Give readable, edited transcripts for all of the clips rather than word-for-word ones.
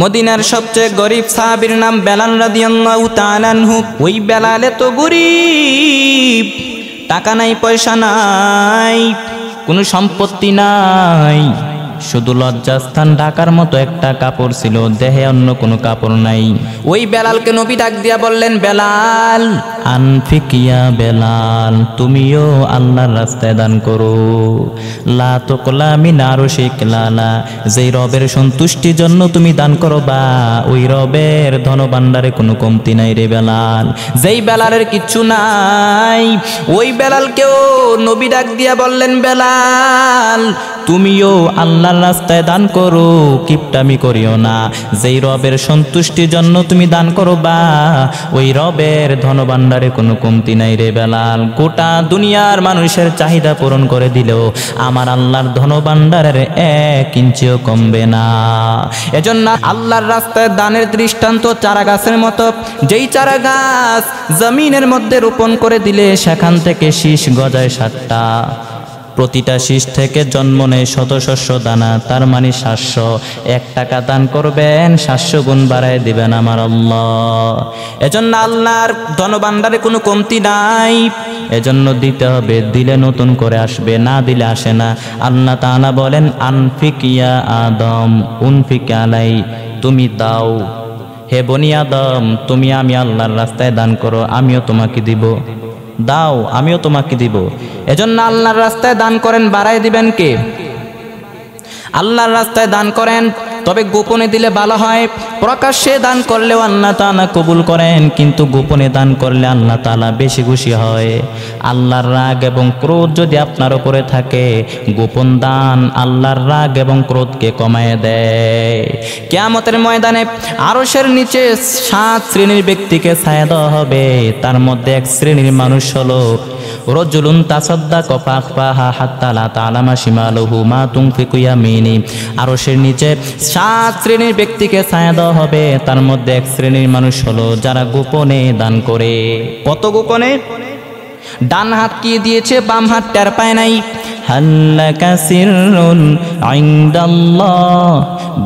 মদিনার সবচেয়ে গরিব সাহাবীর নাম বেলাল রাদিয়াল্লাহু তাআলা আনহু। ওই বেলালে তো গরিব, টাকা নাই, পয়সা নাই, কোনো সম্পত্তি নাই, শুধু লজ্জাস্থান ঢাকার মতো একটা কাপড় ছিল, দেহে অন্য কোনো কাপড় নাই। ওই বেলালকে নবী ডাক দিয়া বললেন, বেলাল আনফিকিয়া বেলাল, তুমিও আল্লাহর রাস্তায় দান করো। লা তুকলা মিন আরশিক লালা, যেই রবের সন্তুষ্টির জন্য তুমি দান করো বা ওই রবের ধনভাণ্ডারে কোনো কমতি নাই রে বেলাল। যেই বেলালের কিচ্ছু নাই, ওই বেলালকেও নবী ডাক দিয়া বললেন, বেলাল তুমিও আল্লাহর রাস্তায় দান করো, কিপটামি করিও না। যেই রবের সন্তুষ্টির জন্য তুমি দান করো বা ওই রবের ধনভাণ্ডারে কোনো কমতি নাই রে বেলাল। গোটা দুনিয়ার মানুষের চাহিদা পূরণ করে দিলেও আমার আল্লাহর ধনভাণ্ডারের 1 ইঞ্চিও কমবে না। এজন্য আল্লাহর রাস্তায় দানের দৃষ্টান্ত চারা গাছের মতো। যেই চারা গাছ জমিনের মধ্যে রোপণ করে দিলে সেখান থেকে শীষ গজায় 7টা, প্রতিটা শীষ থেকে জন্ম নেয় শতশস্য দানা, তার মানে 700। 1 টাকা দান করবেন, 700 গুণ বাড়ায় দিবেন আমার আল্লাহ। এজন্য আল্লাহর ধনভাণ্ডারে কোনো কমতি নাই, এজন্য দিতে হবে, দিলে নতুন করে আসবে, না দিলে আসে না। আল্লাহ তাআলা বলেন, আনফিকিয়া আদম উনফিক আলাই, তুমি দাও হে বনি আদম, তুমি আমি আল্লাহর রাস্তায় দান করো, আমিও তোমাকে দিব, দাও আমিও তোমাকে দিব। এজন্য আল্লাহর রাস্তায় দান করেন, বাড়াই দিবেন কে? আল্লাহর রাস্তায় দান করেন, তবে গোপনে দিলে ভালো হয়। প্রকাশ্যে দান করলেও আল্লাহ তাআলা কবুল করেন, কিন্তু গোপনে দান করলে আল্লাহ তাআলা বেশি খুশি হয়। আল্লাহর রাগ এবং ক্রোধ যদি আপনার উপরে থাকে, গোপন দান আল্লাহর রাগ এবং ক্রোধকে কমায় দেয়। কিয়ামতের ময়দানে আরশের নিচে 7 শ্রেণীর ব্যক্তিকে ছায়া দেওয়া হবে। তার মধ্যে 1 শ্রেণীর মানুষ হলো রজুলুন তাসাদ্দাকা ফাখফাহা হাত্তা লা তা'লামা শিমালুহু মা তুনফিকু ইয়ামিনি। আরশের নিচে 7 শ্রেণীর ব্যক্তিকে ছায়া দেওয়া হবে। তার মধ্যে 1 শ্রেণীর মানুষ হলো যারা গোপনে দান করে। কত গোপনে? ডান হাত কি দিয়েছে, বাম হাত টের পায় নাই। হাল্লাকা সিররুন ইনদাল্লাহ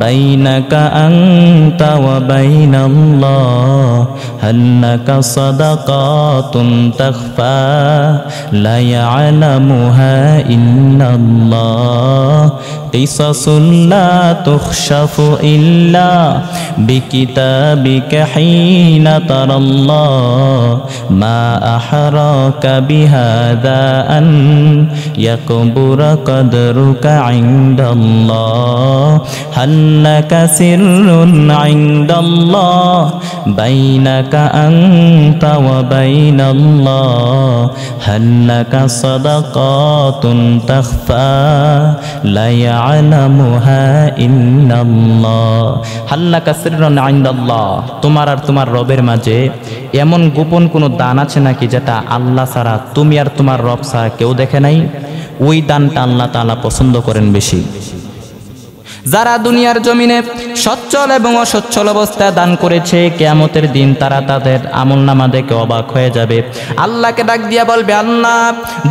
বাইনাকা আনতা ওয়া বাইনাল্লাহ, হাল্লাকা সাদাকাতুন তাখফা লা ইয়ালামুহা ইল্লাল্লাহ, কিসাসুন লা তুখশাফু ইল্লা বিকিতাবিকা হিনা তারাল্লাহ, মা আহরাকা বিহাদা আন ইয়াকবুরা কদরুকা ইনদাল্লাহ, হাল্লাকা সিররুন ইনদাল্লাহ বাইনাকা আনতা ওয়া বাইনাল্লাহ, হাল্লাকা সাদাকাতুন তাখফা লা ইয়ালামুহা ইল্লাল্লাহ, হাল্লাকা সিররুন ইনদাল্লাহ। তোমার আর তোমার রবের মাঝে এমন গোপন কোনো দান আছে নাকি যেটা আল্লাহ ছাড়া, তুমি আর তোমার রব ছাড়া কেউ দেখে নাই? ওই দানটা আল্লাহ তাআলা পছন্দ করেন বেশি। যারা দুনিয়ার জমিনে সচ্ছল এবং অসচ্ছল অবস্থায় দান করেছে, কিয়ামতের দিন তারা তাদের আমলনামা দেখে অবাক হয়ে যাবে। আল্লাহকে ডাক দিয়া বলবে, আল্লাহ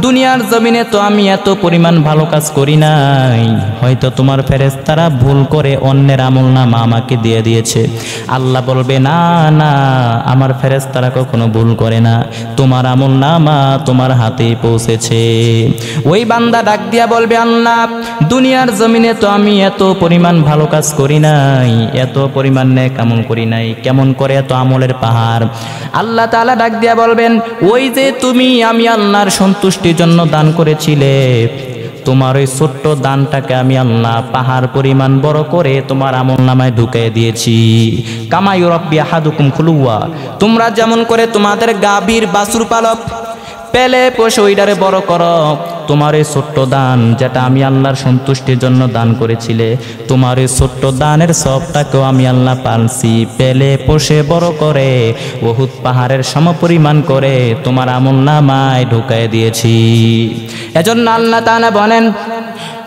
দুনিয়ার জমিনে তো আমি এত পরিমাণ ভালো কাজ করি নাই, হয়তো তোমার ফেরেশতারা ভুল করে অন্যের আমলনামা আমাকে দিয়ে দিয়েছে। আল্লাহ বলবে, না না, আমার ফেরেশতারা কখনো ভুল করে না, তোমার আমলনামা তোমার হাতেই পৌঁছেছে। ওই বান্দা ডাক দিয়া বলবে, আল্লাহ দুনিয়ার জমিনে তো আমি এত পরিমাণ ভালো কাজ করি নাই, এত পরিমাণ নেক আমল করি নাই, কেমন করে এত আমলের পাহাড়? আল্লাহ তাআলা ডাক দিয়া বলবেন, ওই যে তুমি আমি আল্লাহর সন্তুষ্টির জন্য দান করেছিলে, তোমার ওই ছোট্ট দানটাকে আমি আল্লাহ পাহাড় পরিমাণ বড় করে তোমার আমলনামায় ঢুকিয়ে দিয়েছি। কামা ইউরাব্বি আহাদুকুম খুলুয়া, তোমরা যেমন করে তোমাদের গাভীর বাছুর পালক পেলে পোষে ওইটারে বড় করো, তোমার এই ছোট্ট দান যেটা আমি আল্লাহর সন্তুষ্টির জন্য দান করেছিলে, তোমার এই ছোট্ট দানের সবটাকেও আমি আল্লাহ পালছি, পেলে পোষে বড় করে উহুদ পাহাড়ের সমপরিমাণ করে তোমার আমলনামায় ঢুকায় দিয়েছি। এজন্য আল্লাহ তাআলা বলেন,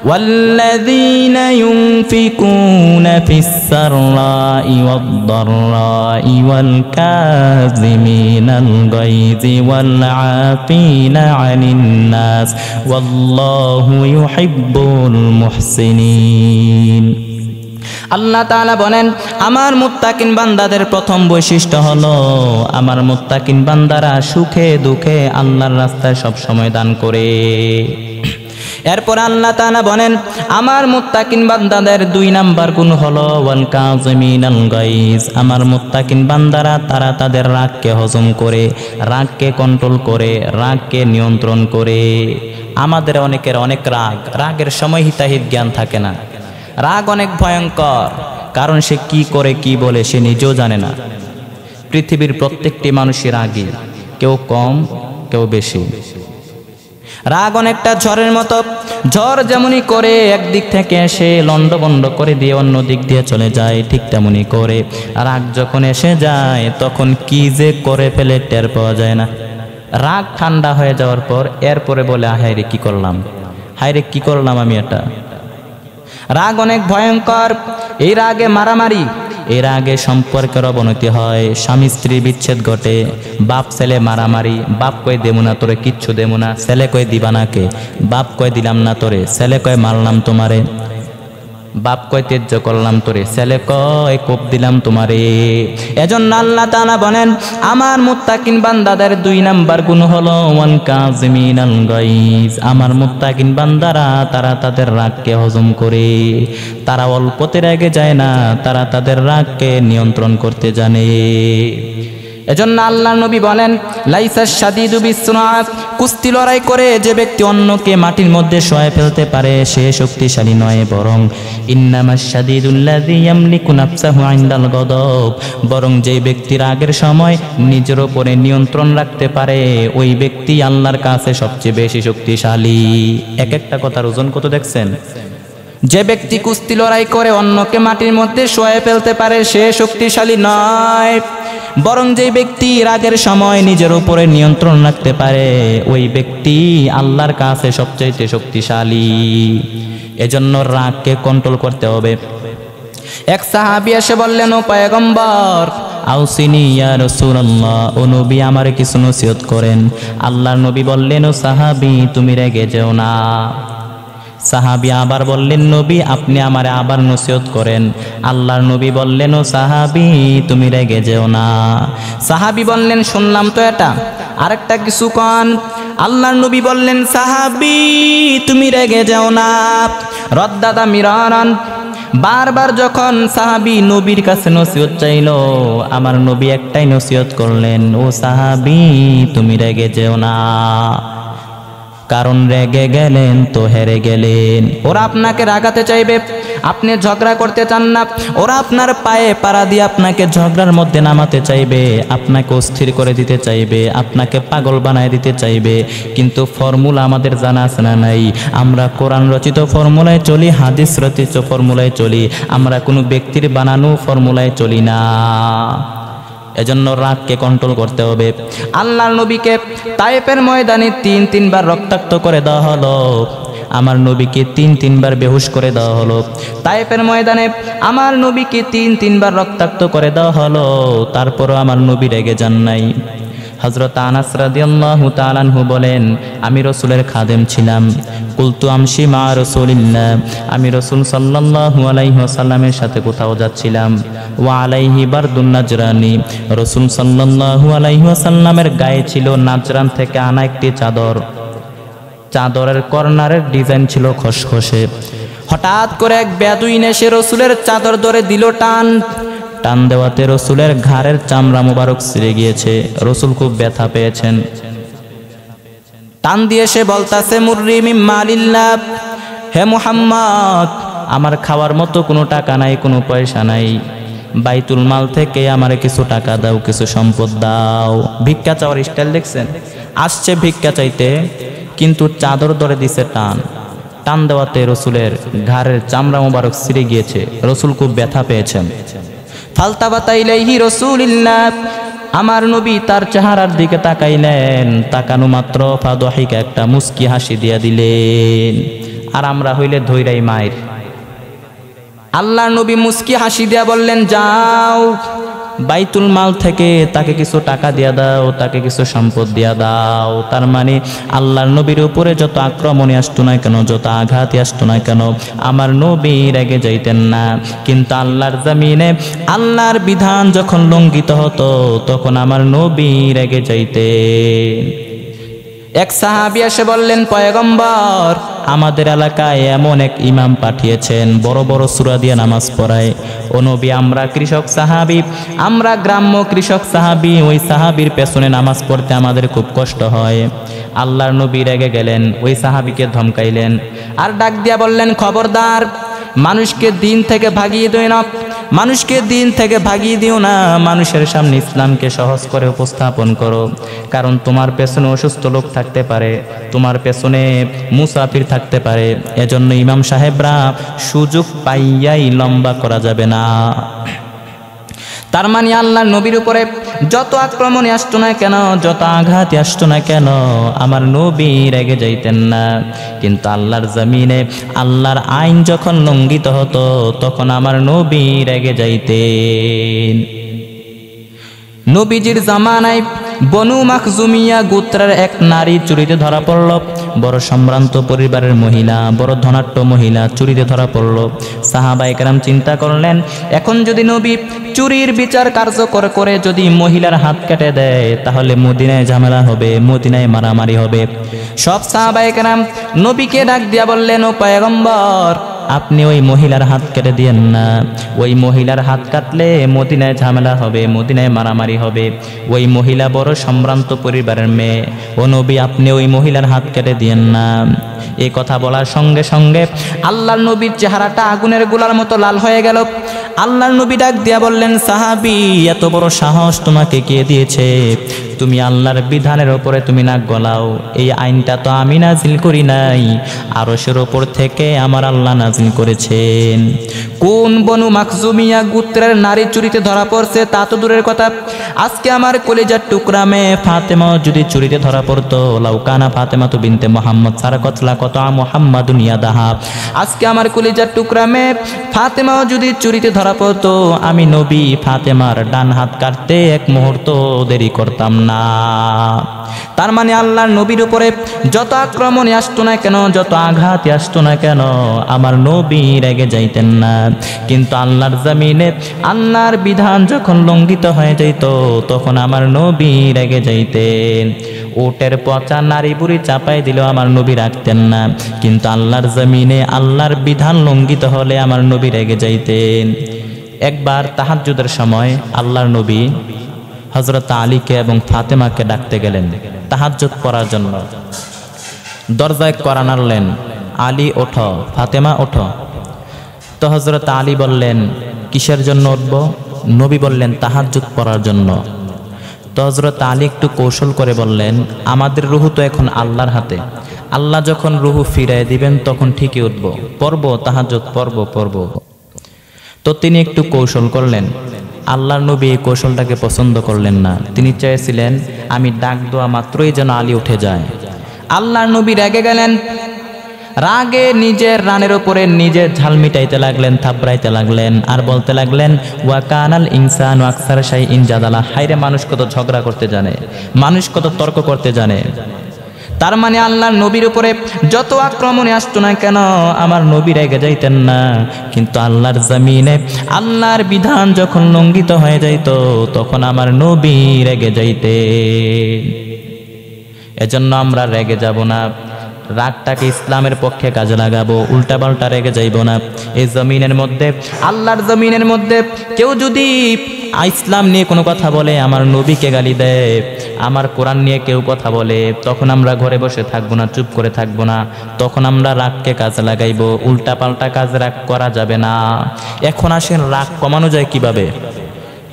والذين ينفقون في السراء والضراء والكاظمين الغيظ والعافين عن الناس والله يحب المحسنين। আল্লাহ তাআলা বলেন, আমার মুত্তাকিন বান্দাদের প্রথম বৈশিষ্ট্য হলো আমার মুত্তাকিন বান্দারা সুখে দুঃখে আল্লাহর রাস্তায় সব সময় দান করে। এরপর আল্লাহ তাআলা বলেন, আমার মুত্তাকিন বান্দাদের 2 নাম্বার গুণ হলো ওয়াল কাযিমিনাল গাইজ। আমার মুত্তাকিন বান্দারা তারা তাদের রাগকে হজম করে, রাগকে কন্ট্রোল করে, রাগকে নিয়ন্ত্রণ করে। আমাদের অনেকের অনেক রাগের সময় হিতাহিত জ্ঞান থাকে না। রাগ অনেক ভয়ঙ্কর, কারণ সে কি করে কি বলে সে নিজেও জানে না। পৃথিবীর প্রত্যেকটি মানুষই রাগী, কেউ কম কেউ বেশি। রাগ অনেকটা ঝড়ের মতো, ঝড় যেমনই করে একদিক থেকে এসে লন্ডভন্ড করে দিয়ে অন্য দিক দিয়ে চলে যায়, ঠিক তেমনই করে রাগ যখন এসে যায় তখন কি যে করে ফেলে টের পাওয়া যায় না। রাগ ঠান্ডা হয়ে যাওয়ার পর এরপরে বলে, হায়রে কি করলাম, হায়রে কি করলাম আমি এটা। রাগ অনেক ভয়ঙ্কর। এই রাগে মারামারি, এই রাগে সম্পর্কের অবনতি হয়, স্বামী স্ত্রী বিচ্ছেদ ঘটে, বাপ ছেলে মারামারি। বাপ কয় দেবো না তোরে, কিচ্ছু দেবো না। ছেলে কয় দিবা না কে? বাপ কয় দিলাম না তোরে। ছেলে কয় মারলাম তোমারে। বাপ কয় তেজ্য করলাম তোরে। ছেলে কয় কোপ দিলাম তোমারে। এজন্য আল্লাহ তাআলা বলেন, আমার মুত্তাকিন বান্দাদের 2 নাম্বার গুণ হলো ওয়াল কাযিমিনাল গাইজ। আমার মুত্তাকিন বান্দারা তারা তাদের রাগকে হজম করে, তারা অল্পতে রেগে যায় না, তারা তাদের রাগকে নিয়ন্ত্রণ করতে জানে। এজন্য আল্লাহ নবী বলেন, লাইসাস শাদীদু বিসরাত, কুস্তি লড়াই করে যে ব্যক্তি অন্যকে মাটির মধ্যে শোয়ায় ফেলতে পারে সে শক্তিশালী নয়, বরং ইন্নামাশ শাদীদুল্লাযী ইয়ামলিকু নাফসাহু ইনদাল গদব, বরং যেই ব্যক্তি রাগের সময় নিজের উপরে নিয়ন্ত্রণ রাখতে পারে ওই ব্যক্তি আল্লাহর কাছে সবচেয়ে বেশি শক্তিশালী। এক একটা কথার ওজন কত দেখছেন? যে ব্যক্তি কুস্তি লড়াই করে অন্যকে মাটির মধ্যে শোয়ায় ফেলতে পারে সে শক্তিশালী নয়, বরং যে ব্যক্তি রাগের সময় নিজের উপরে নিয়ন্ত্রণ রাখতে পারে ওই ব্যক্তি আল্লাহর কাছে সবচেয়ে শক্তিশালী। এজন্য রাগকে কন্ট্রোল করতে হবে। এক সাহাবী এসে বললেন, ও পয়গম্বর, আউসিনি ইয়া রাসূলুল্লাহ, ও নবী আমারে কিছু নসিহত করেন। আল্লাহর নবী বললেন, ও সাহাবী তুমি রেগে যেও না। সাহাবী আবার বললেন, নবী আপনি আমারে আবার নসিহত করেন। আল্লাহর নবী বললেন, ও সাহাবী তুমি রেগে যেও না। সাহাবী বললেন, শুনলাম তো এটা, আরেকটা কিছু কন। আল্লাহর নবী বললেন, সাহাবী তুমি রেগে যেও না। রদ্দাদা মিরারান, বারবার যখন সাহাবী নবীর কাছে নসিহত চাইল, আমার নবী একটাই নসিহত করলেন, ও সাহাবী তুমি রেগে যেও না, কারণ রেগে গেলেন তো হেরে গেলেন। ওরা আপনাকে রাগাতে চাইবে, আপনি ঝগড়া করতে চান না, ওরা আপনার পায়ে পাড়া দিয়ে আপনাকে ঝগড়ার মধ্যে নামাতে চাইবে, আপনাকে অস্থির করে দিতে চাইবে, আপনাকে পাগল বানায় দিতে চাইবে। কিন্তু ফর্মুলা আমাদের জানা আছে না নাই? আমরা কোরআন রচিত ফর্মুলায় চলি, হাদিস রচিত ফর্মুলায় চলি, আমরা কোনো ব্যক্তির বানানো ফর্মুলায় চলি না। এজন্য রাগকে কন্ট্রোল করতে হবে। আল্লাহর নবীকে তায়েফের ময়দানে 3 বার রক্তাক্ত করে দেওয়া হলো, আমার নবীকে 3 বার বেহুশ করে দেওয়া হলো। তায়েফের ময়দানে আমার নবীকে 3 বার রক্তাক্ত করে দেওয়া হলো, তারপরও আমার নবী রেগে যান নাই। হযরত আনাস রাদিয়াল্লাহু তাআলা আনহু বলেন, আমি রাসূলের খাদেম ছিলাম। কুলতু আমশি মা রাসূলিল্লাহ, আমি রাসূল সাল্লাল্লাহু আলাইহি ওয়াসাল্লামের সাথে কোথাও যাচ্ছিলাম। ওয়া আলাইহি বারদুন নাজরানি, রাসূল সাল্লাল্লাহু আলাইহি ওয়াসাল্লামের গায়ে ছিল নাজরান থেকে আনা একটি চাদর। চাদরের কর্নারের ডিজাইন ছিল খসখসে। হঠাৎ করে এক বেদুইন এসে রাসূলের চাদর ধরে দিল টান। টান দেওয়াতে রসুলের ঘাড়ের চামড়া মোবারক ছিঁড়ে গিয়েছে। রসুল খুব ব্যথা পেয়েছেন। টান দিয়ে সে বলতাছে, মুররি মিন মালিল্লাহ, হে মুহাম্মদ আমার খাওয়ার মতো কোনো টাকা নাই, কোনো পয়সা নাই, বাইতুল মাল থেকে আমারে কিছু টাকা দাও, কিছু সম্পদ দাও। ভিক্ষা চাওয়ার স্টাইল দেখছেন? আসছে ভিক্ষা চাইতে, কিন্তু চাদর ধরে দিছে টান। টান দেওয়াতে রসুলের ঘাড়ের চামড়া মোবারক ছিঁড়ে গিয়েছে। রসুল খুব ব্যথা পেয়েছেন। ফালতাবাতা ইলাইহি রাসূলুল্লাহ, আমার নবী তার চেহারার দিকে তাকাইলেন, তাকানো মাত্র ফাদহিকা একটা মুস্কি হাসি দিয়া দিলেন। আর আমরা হইলে ধৈরাই মায়ের। আল্লাহর নবী মুস্কি হাসি দিয়া বললেন, যাও বাইতুল মাল থেকে তাকে কিছু টাকা দিয়া দাও, তাকে কিছু সম্পদ দিয়া দাও। তার মানে আল্লাহর নবীর উপরে যত আক্রমণে আসতো না কেন, যত আঘাতই আসতো না কেন, আমার নবী রেগে যাইতেন না। কিন্তু আল্লাহর জমিনে আল্লাহর বিধান যখন লঙ্ঘিত হতো তখন আমার নবী রেগে যাইতেন। এক সাহাবী এসে বললেন, পয়গম্বর, আমাদের এলাকায় এমন এক ইমাম পাঠিয়েছেন, বড় বড় সূরা দিয়ে নামাজ পড়ায়। ও নবী, আমরা কৃষক সাহাবী, আমরা গ্রাম্য কৃষক সাহাবী, ওই সাহাবীর পেছনে নামাজ পড়তে আমাদের খুব কষ্ট হয়। আল্লাহর নবী রেগে গেলেন, ওই সাহাবীকে ধমকাইলেন আর ডাক দিয়া বললেন, খবরদার, মানুষকে দিন থেকে ভাগিয়ে দিও না, মানুষকে দিন থেকে ভাগিয়ে দিও না, মানুষের সামনে ইসলামকে সহজ করে উপস্থাপন করো। কারণ তোমার পেছনে অসুস্থ লোক থাকতে পারে, তোমার পেছনে মুসাফির থাকতে পারে। এজন্য ইমাম সাহেবরা সুযোগ পাইয়াই লম্বা করা যাবে না। তার মানে আল্লাহর নবীর উপরে যত আক্রমণে আসতো না কেন, যত আঘাত আসতো না কেন, আমার নবী রেগে যাইতেন না। কিন্তু আল্লাহর জমিনে আল্লাহর আইন যখন লঙ্ঘিত হতো তখন আমার নবী রেগে যাইতেন। নবীজির জামানায় বনু মাখজুমিয়া গোত্রের এক নারী চুরিতে ধরা পড়ল। বড় সম্ভ্রান্ত পরিবারের মহিলা, বড় ধনাঢ্য মহিলা চুরিতে ধরা পড়ল। সাহাবায়ে কেরাম চিন্তা করলেন, এখন যদি নবী চুরির বিচার কার্যকর করে যদি মহিলার হাত কেটে দেয় তাহলে মদিনায় ঝামেলা হবে, মদিনায় মারামারি হবে। সব সাহাবায়ে কেরাম নবীকে ডাক দিয়া বললেন, ও পয়গম্বর, আপনি ওই মহিলার হাত কেটে দিয়েন না। ওই মহিলার হাত কাটলে মদিনায় ঝামেলা হবে, মদিনায় মারামারি হবে। ওই মহিলা বড় সম্ভ্রান্ত পরিবারের মেয়ে। ও নবী, আপনি ওই মহিলার হাত কেটে দিয়েন না। এই কথা বলার সঙ্গে সঙ্গে আল্লাহর নবীর চেহারাটা আগুনের গোলার মতো লাল হয়ে গেল। আল্লাহর নবী ডাক দিয়া বললেন, সাহাবী, এত বড় সাহস তোমাকে কে দিয়েছে? তুমি আল্লাহর বিধানের ওপরে তুমি নাক গলাও। এই আইনটা তো আমি নাজিল করি নাই, আরশের ওপর থেকে আমার আল্লাহ নাজিল করেছেন। কোন বনু মাখজুমিয়া গোত্রের নারী চুরিতে ধরা পড়ছে তা তো দূরের কথা, আজকে আমার কলিজার টুকরা মেয়ে ফাতেমা যদি চুরিতে ধরা পড়তো, লাউকানা ফাতেমা তো বিনতে মুহাম্মদ সারাকাত লাকাত মুহাম্মাদুন ইয়াদাহা, আজকে আমার কলিজার টুকরা মেয়ে ফাতেমাও যদি চুরিতে ধরা পড়তো, আমি নবী ফাতেমার ডান হাত কাটতে এক মুহূর্ত দেরি করতাম না। তার মানে আল্লাহর নবীর উপরে যত আক্রমণে আসতো না কেন, যত আঘাত আসতো না কেন, আমার নবী রেগে যাইতেন না। কিন্তু আল্লাহর জমিনে আল্লাহর বিধান যখন লঙ্ঘিত হয়ে যাইত তখন আমার নবী রেগে যাইতেন। ওটের পচা নারী বুড়ি চাপাই দিলেও আমার নবী রাখতেন না। কিন্তু আল্লাহর জমিনে আল্লাহর বিধান লঙ্ঘিত হলে আমার নবী রেগে যাইতেন। একবার তাহাজ্জুদের সময় আল্লাহর নবী হযরত আলীকে এবং ফাতেমাকে ডাকতে গেলেন তাহাজ্জুদ পড়ার জন্য। দরজায় কড়া নাড়লেন, আলী ওঠো, ফাতেমা ওঠো। তো হযরত আলী বললেন, কিসের জন্য উঠব? নবী বললেন, তাহাজ্জুদ পড়ার জন্য। তো হযরত আলী একটু কৌশল করে বললেন, আমাদের রুহু তো এখন আল্লাহর হাতে, আল্লাহ যখন রুহু ফিরায় দিবেন তখন ঠিকই উঠব, পড়ব, তাহাজ্জুদ পড়ব। তো তিনি একটু কৌশল করলেন। আল্লাহর নবী এই কৌশলটাকে পছন্দ করলেন না। তিনি চেয়েছিলেন আমি ডাক দেওয়া মাত্রই যেন আলী উঠে যায়। আল্লাহর নবী রেগে গেলেন। রাগে নিজের রানের উপরে নিজের ঝাল মিটাইতে লাগলেন, থাপড়াইতে লাগলেন আর বলতে লাগলেন, ওয়া কানাল ইনসানু আকসারা শাইইন জাদালা, হায়রে মানুষ কত ঝগড়া করতে জানে, মানুষ কত তর্ক করতে জানে। তার মানে আল্লাহর নবীর উপরে যত আক্রমণে আসতো না কেন আমার নবী রেগে যাইতেন না। কিন্তু আল্লাহর জমিনে আল্লাহর বিধান যখন লঙ্ঘিত হয়ে যাইত তখন আমার নবী রেগে যাইতেন। এজন্য আমরা রেগে যাব না, রাগটাকে ইসলামের পক্ষে কাজে লাগাবো, উল্টাপাল্টা রেগে যাইব না। এই জমিনের মধ্যে, আল্লাহর জমিনের মধ্যে কেউ যদি ইসলাম নিয়ে কোনো কথা বলে, আমার নবীকে গালি দেয়, আমার কোরআন নিয়ে কেউ কথা বলে, তখন আমরা ঘরে বসে থাকবো না, চুপ করে থাকবো না, তখন আমরা রাগকে কাজে লাগাইব। উল্টাপাল্টা কাজ রাগ করা যাবে না। এখন আসেন, রাগ কমানো যায় কিভাবে?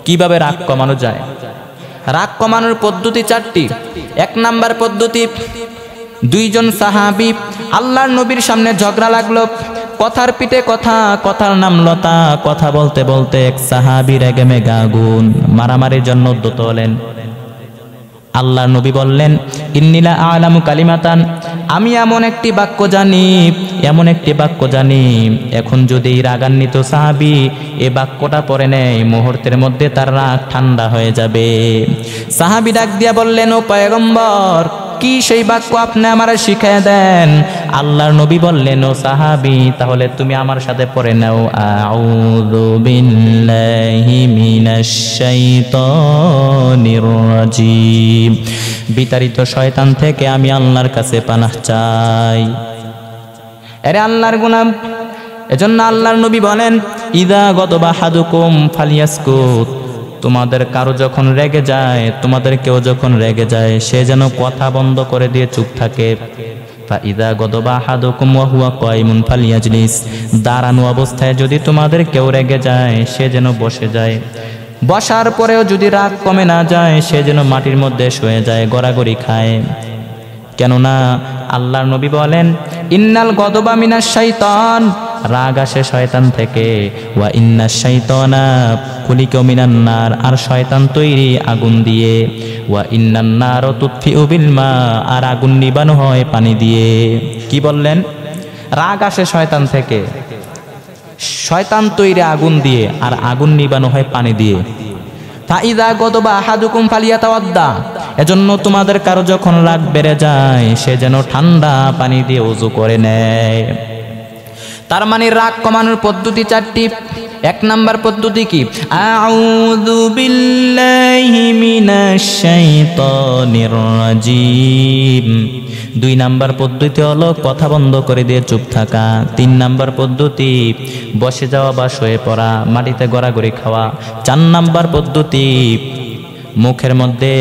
কিভাবে রাগ কমানো যায়? রাগ কমানোর পদ্ধতি চারটি। এক নাম্বার পদ্ধতি, দুইজন সাহাবী আল্লাহর নবীর সামনে ঝগড়া লাগলো, কথার পিঠে কথা, কথার নাম লতা। কথা বলতে বলতে এক সাহাবী রেগে মেগে আগুন, মারামারির জন্য উদ্যত হলেন। আল্লাহর নবী বললেন, ইন্নিলা আলামু কালিমাতান, আমি এমন একটি বাক্য জানি, এখন যদি এই রাগান্বিত সাহাবী এই বাক্যটা পড়ে নেয়, মুহূর্তের মধ্যে তার রাগ ঠান্ডা হয়ে যাবে। সাহাবী ডাক দিয়া বললেন, ও পয়গম্বর, কি সেই বাক্য আপনি আমারে শিখায় দেন? আল্লাহর নবী বললেন, ও সাহাবী, তাহলে তুমি আমার সাথে পড়ে নাও, আউযু বিল্লাহি মিনাশ শাইতানির রাজিম, বিতাড়িত শয়তান থেকে আমি আল্লাহর কাছে পানাহ চাই। আরে আল্লাহর গোলাম, এজন্য আল্লাহর নবী বলেন, ইদা গদবা হাদুকুম ফালিয়াসকুত, তোমাদের কারো যখন রেগে যায়, তোমাদের কেউ যখন রেগে যায়, সে যেন কথা বন্ধ করে দিয়ে চুপ থাকে। ফাইদা গদবা আহাদুকুম ওয়া হুয়া কায়িমুন ফালিয়াজলিস, দাঁড়ানো অবস্থায় যদি তোমাদের কেউ রেগে যায়, সে যেন বসে যায়। বসার পরেও যদি রাগ কমে না যায়, সে যেন মাটির মধ্যে শুয়ে যায়, গড়াগড়ি খায়। কেননা আল্লাহর নবী বলেন, ইন্নাল গদবা মিনাশ শাইতান, রাগ আসে শয়তান থেকে, ওয়া ইন্নাশ শাইতানা খুলিকা মিনান নার, আর শয়তান তৈরি আগুন দিয়ে, ওয়া ইন্নান নার তুতফিউ বিল মা, আর আগুন নিবানো হয় পানি দিয়ে। কি বললেন? রাগ আসে শয়তান থেকে, শয়তান তৈরি আগুন দিয়ে, আর আগুন নিবানো হয় পানি দিয়ে। ফাইদা গদবা আহাদুকুম ফালিয়াতাওয়াদ্দা, এজন্য তোমাদের কারো যখন রাগ বেড়ে যায়, সে যেন ঠান্ডা পানি দিয়ে ওযু করে নেয়। তার মানে রাগ কমানোর পদ্ধতি চারটি। এক নাম্বার পদ্ধতি কি? আউযু বিল্লাহি মিনাশ শাইতানির রাজিম। 2 নাম্বার পদ্ধতি হলো কথা বন্ধ করে দিয়ে চুপ থাকা। 3 নাম্বার পদ্ধতি বসে যাওয়া বা শুয়ে পড়া, মাটিতে গড়াগড়ি খাওয়া। 4 নাম্বার পদ্ধতি মুখের মধ্যে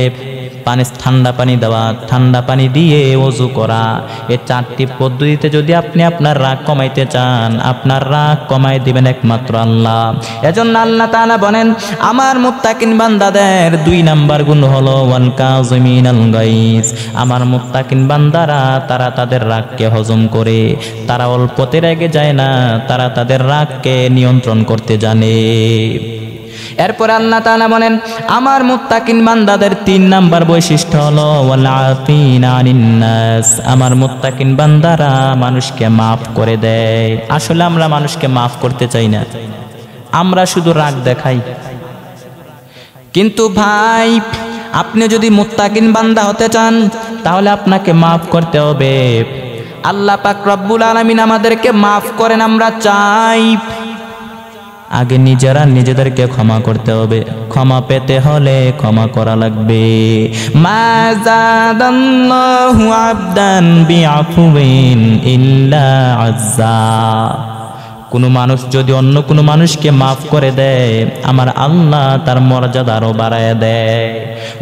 ঠান্ডা পানি দেওয়া, ঠান্ডা পানি দিয়ে ওযু করা। এই 4টি পদ্ধতিতে যদি আপনি আপনার রাগ কমাইতে চান, আপনার রাগ কমাই দিবেন একমাত্র আল্লাহ। এজন্য আল্লাহ তাআলা বলেন, আমার মুত্তাকিন বান্দাদের 2 নাম্বার গুণ হলো ওয়াল কাযিমিনাল গাইজ। আমার মুত্তাকিন বান্দারা তারা তাদের রাগকে হজম করে, তারা অল্পতে রেগে যায় না, তারা তাদের রাগকে নিয়ন্ত্রণ করতে জানে। এরপর আল্লাহ তাআলা বলেন, আমার মুত্তাকিন বান্দাদের 3 নাম্বার বৈশিষ্ট্য হলো ওয়াল আফিনা আনিন নাস। আমার মুত্তাকিন বান্দারা মানুষকে মাফ করে দেয়। আসলে আমরা মানুষকে মাফ করতে চাই না, আমরা শুধু রাগ দেখাই। কিন্তু ভাই, আপনি যদি মুত্তাকিন বান্দা হতে চান, তাহলে আপনাকে মাফ করতে হবে। আল্লাহ পাক রব্বুল আলামিন আমাদেরকে মাফ করেন, আমরা চাই। আগে নিজেরা নিজেদেরকে ক্ষমা করতে হবে। ক্ষমা পেতে হলে ক্ষমা করা লাগবে। মা যাদাল্লাহু আবদান বিআফুইন ইল্লা আজ্জা। কোনো মানুষ যদি অন্য কোনো মানুষকে মাফ করে দেয়, আমার আল্লাহ তার মর্যাদা আরো বাড়ায় দেয়।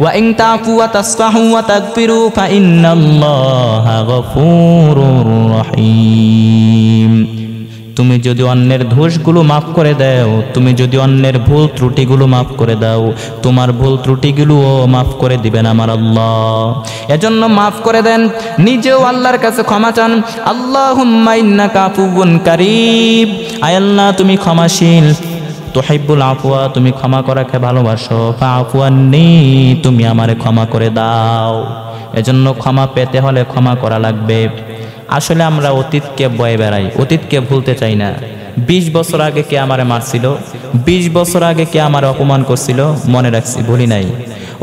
ওয়া ইন তাফু ওয়া তাসফাহু ওয়া তাগফিরু ফা ইন্নাল্লাহা গফুরুর রহিম। তুমি যদি অন্যের দোষগুলো মাফ করে দাও, তুমি যদি অন্যের ভুল ত্রুটিগুলো মাফ করে দাও, তোমার ভুল ত্রুটিগুলোও মাফ করে দিবেন আমার আল্লাহ। এজন্য মাফ করে দেন, নিজেও আল্লাহর কাছে ক্ষমা চান। আল্লাহুম্মা ইন্নাকা আফুউন কারীম। আয় আল্লাহ, তুমি ক্ষমাশীল, তুহিব্বুল আফওয়া, তুমি ক্ষমা করাকে ভালোবাসো। ফাআফু আন্নী, তুমি আমারে ক্ষমা করে দাও। এজন্য ক্ষমা পেতে হলে ক্ষমা করা লাগবে। আসলে আমরা অতীতকে বয়ে বেড়াই, অতীতকে ভুলতে চাই না। 20 বছর আগে কে আমারে মারছিল, 20 বছর আগে কে আমারে অপমান করছিল, মনে রাখছি, ভুলি নাই।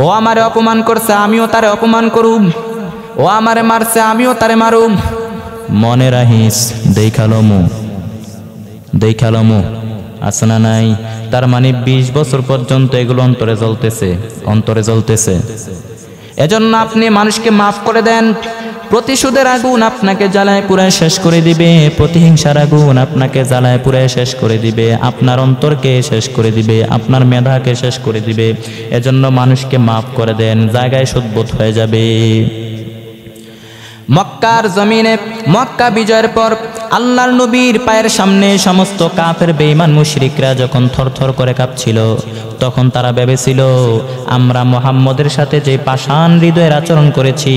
ও আমারে অপমান করছে, আমিও তারে অপমান করুম। ও আমারে মারছে, আমিও তারে মারুম। মনে রাখিস, দেখালমু আছে না নাই? তার মানে 20 বছর পর্যন্ত এগুলো অন্তরে জ্বলতেছে। এজন্য আপনি মানুষকে মাফ করে দেন। প্রতিশোধের আগুন আপনাকে জ্বালায় পুরায় শেষ করে দিবে, প্রতিহিংসার আগুন আপনাকে জ্বালায় পুরায় শেষ করে দিবে, আপনার অন্তরকে শেষ করে দিবে, আপনার মেধাকে শেষ করে দিবে। এজন্য মানুষকে মাফ করে দেন, জায়গায় সুদবোধ হয়ে যাবে। মক্কার জমিনে মক্কা বিজয়ের পর আল্লাহর নবীর পায়ের সামনে সমস্ত কাফের বেঈমান মুশরিকরা যখন থরথর করে কাঁপছিল, তখন তারা ভেবেছিল, আমরা মুহাম্মদের সাথে যে পাষাণ হৃদয়ের আচরণ করেছি,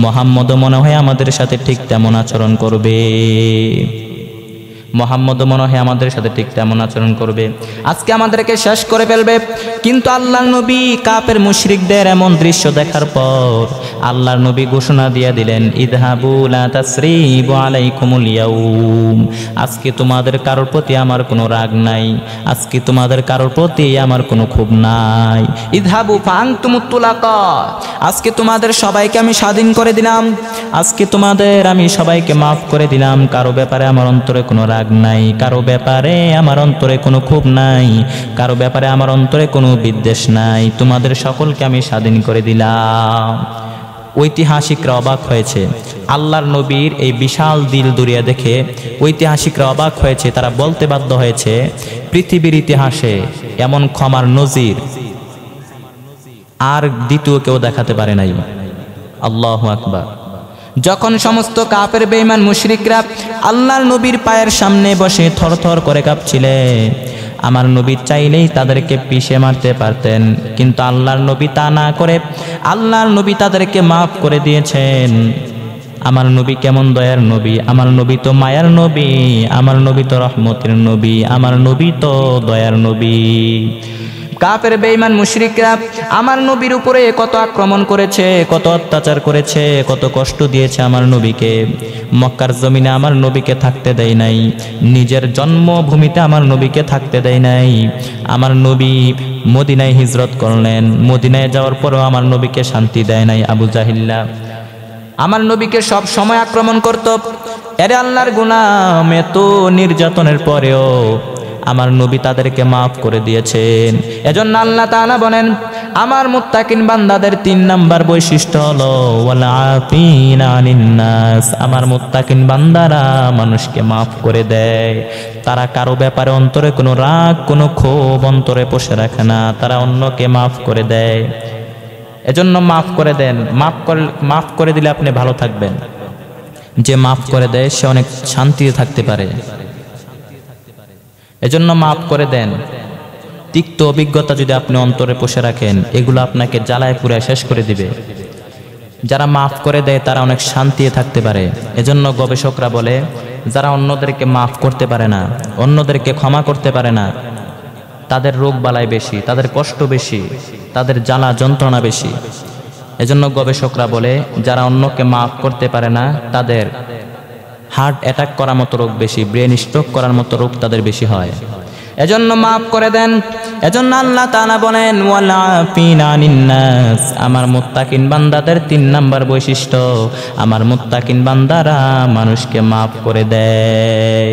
মুহাম্মদও মনে হয় আমাদের সাথে ঠিক তেমন আচরণ করবে। মুহাম্মদ মনে হয় আমাদের সাথে ঠিক তেমন আচরণ করবে, আজকে আমাদেরকে শেষ করে ফেলবে। কিন্তু আল্লাহর নবী কাফের মুশরিকদের এমন দৃশ্য দেখার পর আল্লাহর নবী ঘোষণা দিয়ে দিলেন, ইযহাবু লা তাসরিবু আলাইকুমুল ইয়াউম, আজকে তোমাদের কারোর প্রতি আমার কোনো রাগ নাই, আজকে তোমাদের কারোর প্রতি আমার কোনো ক্ষোভ নাই। ইযহাবু ফাআনতুমুত তুলাকা, আজকে তোমাদের সবাইকে আমি স্বাধীন করে দিলাম, আজকে তোমাদের আমি সবাইকে মাফ করে দিলাম। কারো ব্যাপারে আমার অন্তরে কোনো রাগ নাই, কারো ব্যাপারে আমার অন্তরে কোনো ক্ষোভ নাই, কারো ব্যাপারে আমার অন্তরে কোনো বিদ্বেষ নাই, তোমাদের সকলকে আমি স্বাধীন করে দিলাম। ঐতিহাসিকরা অবাক হয়েছে আল্লাহর নবীর এই বিশাল দিল দুরিয়া দেখে, ঐতিহাসিকরা অবাক হয়েছে। তারা বলতে বাধ্য হয়েছে, পৃথিবীর ইতিহাসে এমন ক্ষমার নজির আর দ্বিতীয় কেউ দেখাতে পারে নাই। আল্লাহু আকবার। যখন সমস্ত কাফের বেঈমান মুশরিকরা আল্লাহর নবীর পায়ের সামনে বসে থরথর করে কাঁপছিলে, আমার নবী চাইলেই তাদেরকে পিষে মারতে পারতেন, কিন্তু আল্লাহর নবী তা না করে আল্লাহর নবী তাদেরকে মাফ করে দিয়েছেন। আমার নবী কেমন দয়ার নবী, আমার নবী তো মায়ার নবী, আমার নবী তো রহমতের নবী, আমার নবী তো দয়ার নবী। কাফের বেঈমান মুশরিকরা আমার নবীর উপরে কত আক্রমণ করেছে, কত অত্যাচার করেছে, কত কষ্ট দিয়েছে আমার নবীকে। মক্কার জমিনে আমার নবীকে থাকতে দেয় নাই, নিজের জন্মভূমিতে আমার নবীকে থাকতে দেয় নাই। আমার নবী মদিনায় হিজরত করলেন, মদিনায় যাওয়ার পরেও আমার নবীকে শান্তি দেয় নাই আবু জাহিল্লা। আমার নবীকে সব সময় আক্রমণ করত। এরে আল্লাহর গোলাম, এত নির্যাতনের পরেও আমার নবী তাদেরকে মাফ করে দিয়েছেন। এজন্য আল্লাহ তাআলা বলেন, আমার মুত্তাকিন বান্দাদের 3 নাম্বার বৈশিষ্ট্য হলো ওয়াল আফিনা আনিন নাস। আমার মুত্তাকিন বান্দারা মানুষকে মাফ করে দেয়, তারা কারো ব্যাপারে অন্তরে কোনো রাগ কোনো ক্ষোভ অন্তরে পোষে রাখে না, তারা অন্যকে মাফ করে দেয়। এজন্য মাফ করে দেন, মাফ করে দিলে আপনি ভালো থাকবেন। যে মাফ করে দেয় সে অনেক শান্তিতে থাকতে পারে। এজন্য মাফ করে দেন। তিক্ত অভিজ্ঞতা যদি আপনি অন্তরে পুষে রাখেন, এগুলো আপনাকে জ্বালায় পুড়ায় শেষ করে দিবে। যারা মাফ করে দেয় তারা অনেক শান্তিতে থাকতে পারে। এজন্য গবেষকরা বলে, যারা অন্যদেরকে মাফ করতে পারে না, অন্যদেরকে ক্ষমা করতে পারে না, তাদের রোগ বালাই বেশি, তাদের কষ্ট বেশি, তাদের জ্বালা যন্ত্রণা বেশি। এজন্য গবেষকরা বলে, যারা অন্যকে মাফ করতে পারে না তাদের হার্ট অ্যাটাক করার মতো রোগ বেশি, ব্রেন স্ট্রোক করার মতো রোগ তাদের বেশি হয়। এজন্য মাফ করে দেন। এজন্য আল্লাহ তাআলা বলেন, ওয়াল আফিনা আনিন নাস। আমার মুত্তাকিন বান্দাদের 3 নাম্বার বৈশিষ্ট্য, আমার মুত্তাকিন বান্দারা মানুষকে মাফ করে দেয়।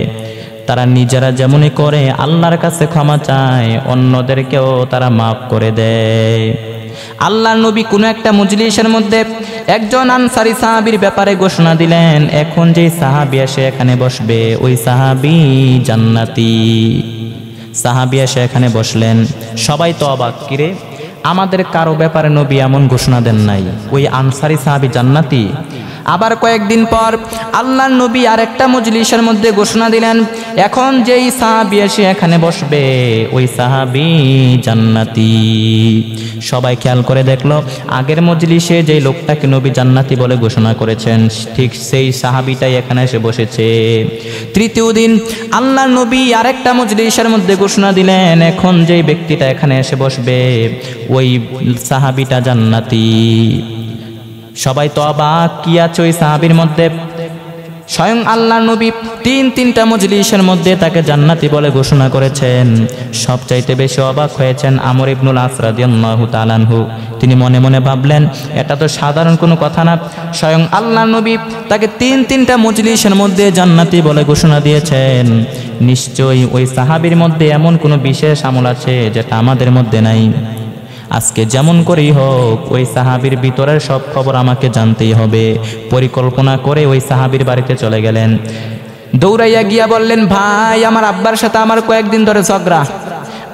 তারা নিজেরা যেমনই করে আল্লাহর কাছে ক্ষমা চায়, অন্যদেরকেও তারা মাফ করে দেয়। আল্লাহর নবী কোনো একটা মজলিসের মধ্যে একজন আনসারী সাহাবীর ব্যাপারে ঘোষণা দিলেন, এখন যে সাহাবী এসে এখানে বসবে ওই সাহাবী জান্নাতি। সাহাবী এসে এখানে বসলেন, সবাই তো অবাক, কিরে আমাদের কারো ব্যাপারে নবী এমন ঘোষণা দেন নাই, ওই আনসারী সাহাবী জান্নাতি। আবার কয়েকদিন পর আল্লাহর নবী আরেকটা মজলিসের মধ্যে ঘোষণা দিলেন, এখন যেই সাহাবী এসে এখানে বসবে ওই সাহাবী জান্নাতি। সবাই খেয়াল করে দেখলো, আগের মজলিসে যেই লোকটাকে নবী জান্নাতি বলে ঘোষণা করেছেন ঠিক সেই সাহাবীটাই এখানে এসে বসেছে। তৃতীয় দিন আল্লাহর নবী আরেকটা মজলিসের মধ্যে ঘোষণা দিলেন, এখন যেই ব্যক্তিটা এখানে এসে বসবে ওই সাহাবীটা জান্নাতি। সবাই তো অবাক, কি আছে ওই সাহাবীর মধ্যে? স্বয়ং আল্লাহর নবী 3টা মজলিসের মধ্যে তাকে জান্নাতি বলে ঘোষণা করেছেন। সবচাইতে বেশি অবাক হয়েছেন আমর ইবনুল আস রাদিয়াল্লাহু তাআলা আনহু। তিনি মনে মনে ভাবলেন, এটা তো সাধারণ কোনো কথা না, স্বয়ং আল্লাহর নবী তাকে 3টা মজলিসের মধ্যে জান্নাতি বলে ঘোষণা দিয়েছেন। নিশ্চয়ই ওই সাহাবীর মধ্যে এমন কোনো বিশেষ আমল আছে যেটা আমাদের মধ্যে নাই। আজকে যেমন করেই হোক ওই সাহাবীর ভিতরের সব খবর আমাকে জানতেই হবে। পরিকল্পনা করে ওই সাহাবীর বাড়িতে চলে গেলেন। দৌড়াইয়া গিয়া বললেন, ভাই আমার আব্বার সাথে আমার কয়েকদিন ধরে ঝগড়া,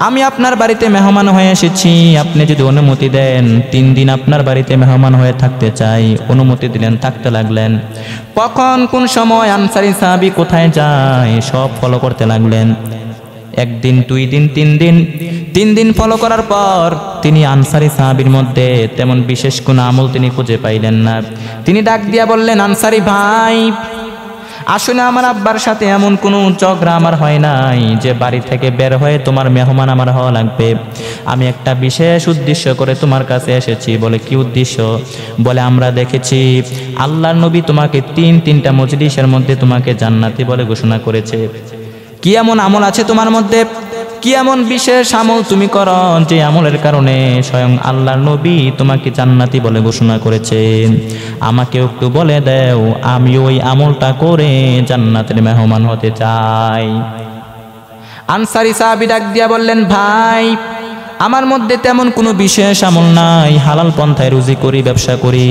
আমি আপনার বাড়িতে মেহমান হয়ে এসেছি, আপনি যদি অনুমতি দেন 3 দিন আপনার বাড়িতে মেহমান হয়ে থাকতে চাই। অনুমতি দিলেন, থাকতে লাগলেন। কখন কোন সময় আনসারী সাহাবী কোথায় যায় সব ফলো করতে লাগলেন। 1 দিন 2 দিন 3 দিন ফলো করার পর তিনি আনসারী সাহাবীর মধ্যে তেমন বিশেষ কোনো আমল তিনি খুঁজে পাইলেন না। তিনি ডাক দিয়া বললেন, আনসারী ভাই আসলে আমার আব্বার সাথে এমন কোনো ঝগড়া আমার হয় নাই যে বাড়ি থেকে বের হয়ে তোমার মেহমান আমার হওয়া লাগবে। আমি একটা বিশেষ উদ্দেশ্য করে তোমার কাছে এসেছি। বলে কি উদ্দেশ্য? বলে আমরা দেখেছি আল্লাহর নবী তোমাকে তিনটা মজলিসের মধ্যে তোমাকে জান্নাতি বলে ঘোষণা করেছে। কি এমন আমল আছে তোমার মধ্যে? কি এমন বিশেষ আমল তুমি করো যে আমলের কারণে স্বয়ং আল্লাহর নবী তোমাকে জান্নাতি বলে ঘোষণা করেছেন? আমাকে একটু বলে দাও, আমি ওই আমলটা করে জান্নাতের মেহমান হতে চাই। আনসারী সাহাবী ডাক দিয়া বললেন, ভাই আমার মধ্যে তেমন কোনো বিশেষ আমল নাই। হালাল পন্থায় রুজি করি, ব্যবসা করি,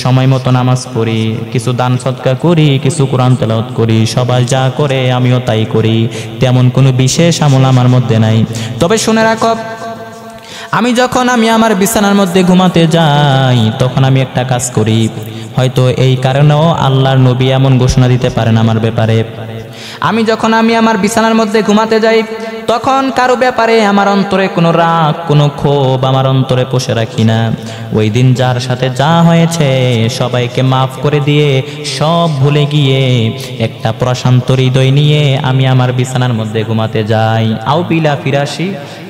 সময় মতো নামাজ পড়ি, কিছু দান সদকা করি, কিছু কোরআন তেলাওয়াত করি, সবাই যা করে আমিও তাই করি। তেমন কোনো বিশেষ আমল আমার মধ্যে নাই। তবে শুনে রাখো, আমি আমার বিছানার মধ্যে ঘুমাতে যাই তখন আমি একটা কাজ করি। হয়তো এই কারণেও আল্লাহর নবী এমন ঘোষণা দিতে পারেন আমার ব্যাপারে। আমি আমার বিছানার মধ্যে ঘুমাতে যাই তখন কারো ব্যাপারে আমার অন্তরে কোনো রাগ, কোনো ক্ষোভ আমার অন্তরে পুষে রাখি না। ওই দিন যার সাথে যা হয়েছে সবাইকে মাফ করে দিয়ে সব ভুলে গিয়ে একটা প্রশান্ত হৃদয় নিয়ে আমি আমার বিছানার মধ্যে ঘুমাতে যাই। আও বিলা ফিরাসি,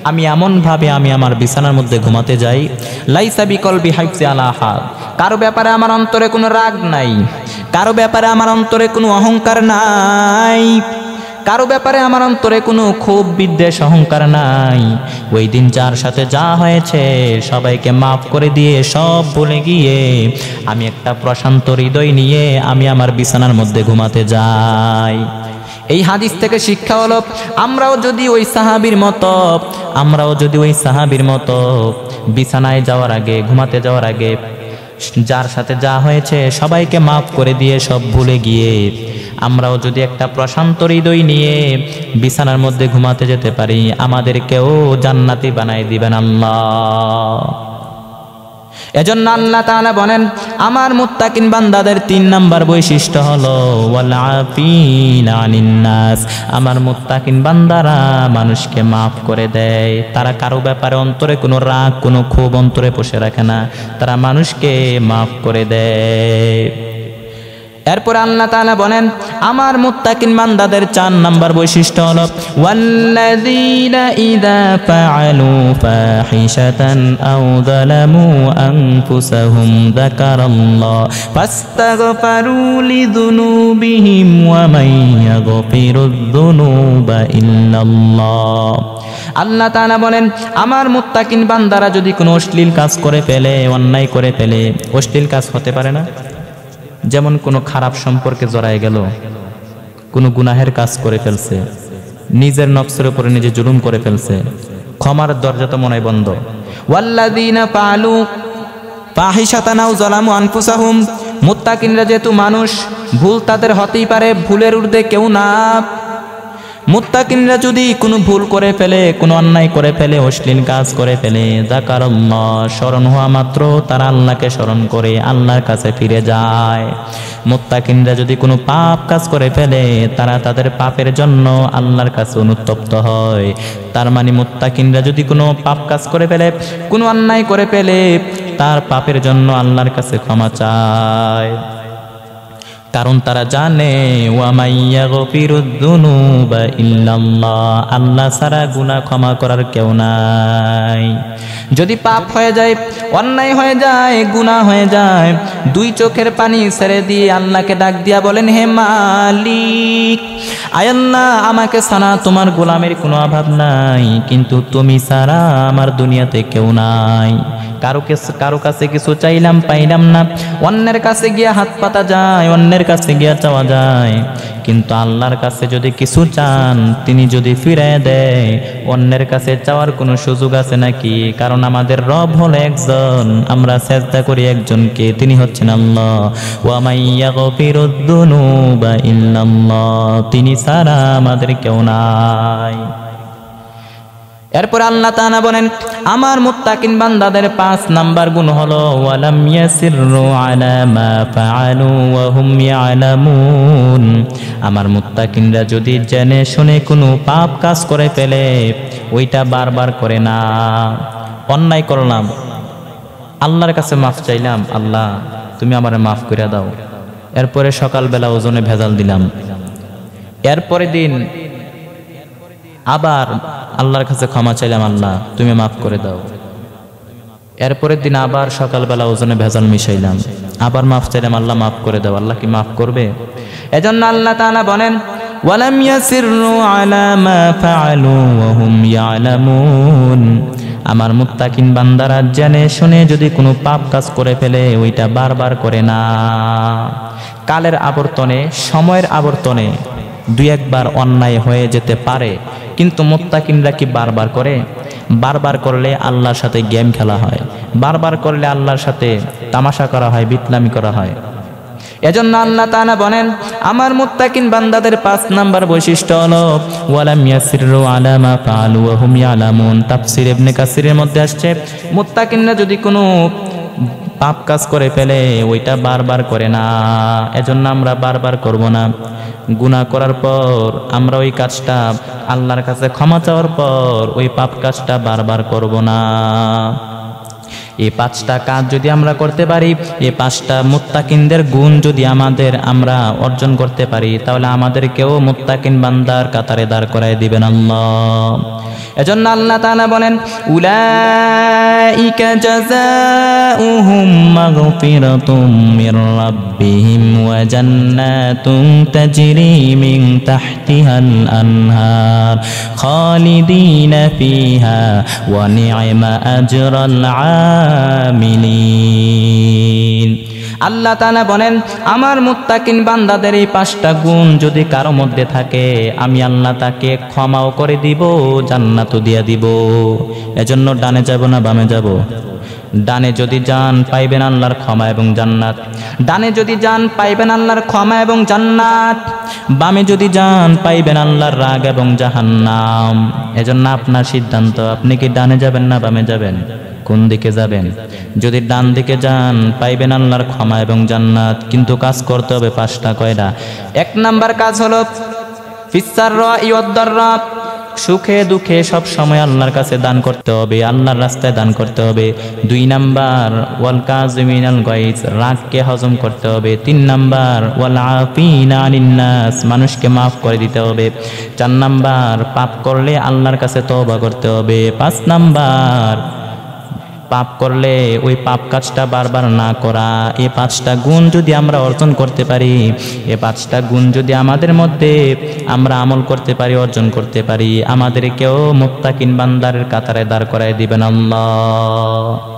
আমি এমনভাবে আমার বিছানার মধ্যে ঘুমাতে যাই, লাইসা বিকলবি হাইফসি আলা আহাদ, কারো ব্যাপারে আমার অন্তরে কোনো রাগ নাই, কারো ব্যাপারে আমার অন্তরে কোনো অহংকার নাই, কারো ব্যাপারে আমার অন্তরে কোনো ক্ষোভ, বিদ্বেষ, অহংকার নাই। ওই দিন যার সাথে যা হয়েছে সবাইকে মাফ করে দিয়ে সব ভুলে গিয়ে আমি একটা প্রশান্ত হৃদয় নিয়ে আমি আমার বিছানার মধ্যে ঘুমাতে যাই। এই হাদিস থেকে শিক্ষা হলো, আমরাও যদি ওই সাহাবীর মতো বিছানায় যাওয়ার আগে, ঘুমাতে যাওয়ার আগে যার সাথে যা হয়েছে সবাইকে মাফ করে দিয়ে সব ভুলে গিয়ে আমরাও যদি একটা প্রশান্ত হৃদয় নিয়ে বিছানার মধ্যে ঘুমাতে যেতে পারি, আমাদেরকেও জান্নাতি বানাই দিবেন আল্লাহ। এজন্য আল্লাহ তাআলা বলেন, আমার মুত্তাকিন বান্দাদের 3 নাম্বার বৈশিষ্ট্য হলো ওয়াল আফিনা আনিন নাস। আমার মুত্তাকিন বান্দারা মানুষকে মাফ করে দেয়। তারা কারো ব্যাপারে অন্তরে কোনো রাগ, কোনো ক্ষোভ অন্তরে পুষে রাখে না, তারা মানুষকে মাফ করে দেয়। এরপর আল্লাহ তাআলা বলেন, আমার মুত্তাকিন বান্দাদের 4 নাম্বার বৈশিষ্ট্য হলো ওয়াল্লাযীনা ইযা ফাআলু ফাহিশাতান আও যালামু আনফুসাহুম যাকারাল্লাহ ফাস্তাগফারু লিযুনুবিহিম ওয়া মান ইয়াগফিরুয যুনুবা ইল্লাল্লাহ। আল্লাহ তাআলা বলেন, আমার মুত্তাকিন বান্দারা যদি কোনো অশ্লীল কাজ করে ফেলে, অন্যায় করে ফেলে, অশ্লীল কাজ হতে পারে না, যেমন কোনো খারাপ সম্পর্কে জড়ায় গেল, কোনো গুনাহের কাজ করে ফেলছে, নিজের নফসের উপরে নিজে জুলুম করে ফেলছে, ক্ষমার দরজা তো মনে বন্ধ। ওয়াল্লাযীনা ফাআলু ফাহিশাতান আও যালামু আনফুসাহুম, মুত্তাকিনরা যেহেতু মানুষ, ভুল তাদের হতেই পারে, ভুলের ঊর্ধ্বে কেউ না। মুত্তাকিনরা যদি কোনো ভুল করে ফেলে, কোনো অন্যায় করে ফেলে, অশ্লীল কাজ করে ফেলে, যাকারাল্লাহ, স্মরণ হওয়া মাত্র তারা আল্লাহকে স্মরণ করে আল্লাহর কাছে ফিরে যায়। মুত্তাকিনরা যদি কোনো পাপ কাজ করে ফেলে, তারা তাদের পাপের জন্য আল্লাহর কাছে অনুতপ্ত হয়। তার মানে মুত্তাকিনরা যদি কোনো পাপ কাজ করে ফেলে, কোনো অন্যায় করে ফেলে, তার পাপের জন্য আল্লাহর কাছে ক্ষমা চায়, কারণ তারা জানে ওয়া মাইয়াগফিরুয যুনুবা ইল্লাল্লাহ, আল্লাহ ছাড়া গুনাহ ক্ষমা করার কেউ নাই। যদি পাপ হয়ে যায়, অন্যায় হয়ে যায়, গুনাহ হয়ে যায়, 2 চোখের পানি ছেড়ে দিয়ে আল্লাহকে ডাক দিয়া বলেন, হে মালিক, আয় আল্লাহ, আমাকে ছাড়া তোমার গোলামের কোনো অভাব নাই, কিন্তু তুমি ছাড়া আমার দুনিয়াতে কেউ নাই। কারো কাছে কিছু চাইলাম, পাইলাম না, অন্যের কাছে গিয়া হাত পাতা যায়, অন্যের কাছে গিয়া চাওয়া যায়, কিন্তু আল্লাহর কাছে যদি কিছু চান, তিনি যদি ফিরায় দেয়, অন্যের কাছে চাওয়ার কোনো সুযোগ আছে নাকি? কারণ আমাদের রব হলো একজন, আমরা সেজদা করি একজনকে, তিনি হচ্ছেন আল্লাহ। ওয়া মাইয়াগফিরুয যুনুবা ইল্লাল্লাহ, তিনি ছাড়া আমাদের কেউ নাই। এরপর আল্লাহ তাআলা বলেন, আমার মুত্তাকিন বান্দাদের 5 নাম্বার গুণ হলো ওয়ালাম ইয়াসিররু আলা মা ফাআলু ওয়া হুম ইয়ালামুন। আমার মুত্তাকিনরা যদি জেনে শুনে কোনো পাপ কাজ করে ফেলে, ওইটা বারবার করে না। অন্যায় করলাম, আল্লাহর কাছে মাফ চাইলাম, আল্লাহ তুমি আমারে মাফ করে দাও, এরপরে সকালবেলা ওজনে ভেজাল দিলাম। এরপরে দিন আবার আল্লাহর কাছে ক্ষমা চাইলাম, আল্লাহ তুমি মাফ করে দাও। এরপরের দিন আবার সকালবেলা ওজনে ভেজাল মিশাইলাম, আবার মাফ চাইলাম, আল্লাহ মাফ করে দাও। আল্লাহ কি মাফ করবে? এজন্য আল্লাহ তাআলা বলেন ওয়ালাম ইয়াসিরু আলা মা ফাআলু ওয়া হুম ইয়ালামুন। আমার মুত্তাকিন বান্দারা জেনে শুনে যদি কোনো পাপ কাজ করে ফেলে ওইটা বারবার করে না। কালের আবর্তনে, সময়ের আবর্তনে দুই একবার অন্যায় হয়ে যেতে পারে, কিন্তু মুত্তাকিনরা কি বারবার করে? বারবার করলে আল্লাহর সাথে গেম খেলা হয়, বারবার করলে আল্লাহর সাথে তামাশা করা হয়, বিতলামি করা হয়। এজন্য আল্লাহ তাআলা বলেন আমার মুত্তাকিন বান্দাদের 5 নাম্বার বৈশিষ্ট্য হলো ওয়ালাম ইয়াসিরু আলা মা ফাআলু ওয়া হুম ইয়ালামুন। তাফসীর ইবনে কাসিরের মধ্যে আসছে মুত্তাকিনরা যদি কোনো পাপ কাজ করে ফেলে ওইটা বারবার করে না। এজন্য আমরা বারবার করব না। গুনাহ করার পর আমরা ওই কাজটা আল্লাহর কাছে ক্ষমা চাওয়ার পর ওই পাপ কাজটা বারবার করব না। এই 5টা কাজ যদি আমরা করতে পারি, এই 5টা মুত্তাকিনদের গুণ যদি আমরা অর্জন করতে পারি, তাহলে আমাদেরকেও মুত্তাকিন বান্দার কাতারে দাঁড় করায় দিবেন আল্লাহ। এজন্য আল্লাহ তাআলা বলেন উলাইকা জাযাউহুম মাগফিরাতুম মির রাব্বিহিম ওয়া জান্নাতুন তাজরি মিন তাহতিহাল আনহার খালিদিনা ফিহা ওয়া নি'মা আজরাল আমিলিন। আল্লাহ তাআলা বলেন আমার মুত্তাকিন বান্দাদের এই 5টা গুণ যদি কারো মধ্যে থাকে আমি আল্লাহ তাকে ক্ষমাও করে দিব, জান্নাতও দিয়ে দিব। এজন্য ডানে যাব না বামে যাব? ডানে যদি যান পাইবেন আল্লাহর ক্ষমা এবং জান্নাত, ডানে যদি যান পাইবেন আল্লাহর ক্ষমা এবং জান্নাত, বামে যদি যান পাইবেন আল্লাহর রাগ এবং জাহান্নাম। এজন্য আপনার সিদ্ধান্ত, আপনি কি ডানে যাবেন না বামে যাবেন? কোন দিকে যাবেন? যদি ডান দিকে যান পাইবেন আল্লাহর ক্ষমা এবং জান্নাত, কিন্তু কাজ করতে হবে 5টা। কয়টা? 1 নাম্বার কাজ হলো ফিসসাররা ইওয়াদ-দাররা, সুখে দুঃখে সব সময় আল্লাহর কাছে দান করতে হবে, আল্লাহর রাস্তায় দান করতে হবে। 2 নাম্বার ওয়াল কাযিমিনাল গায়জ, রাগকে হজম করতে হবে। 3 নাম্বার ওয়াল আফিনা আনিন নাস, মানুষকে মাফ করে দিতে হবে। 4 নাম্বার পাপ করলে আল্লাহর কাছে তওবা করতে হবে। 5 নাম্বার পাপ করলে ওই পাপ কাজটা বারবার না করা। এই 5টা গুণ যদি আমরা অর্জন করতে পারি, এই 5টা গুণ যদি আমাদের মধ্যে আমরা আমল করতে পারি, অর্জন করতে পারি, আমাদেরকেও মুত্তাকিন বান্দার কাতারে দাঁড় করায় দিবেন আল্লাহ।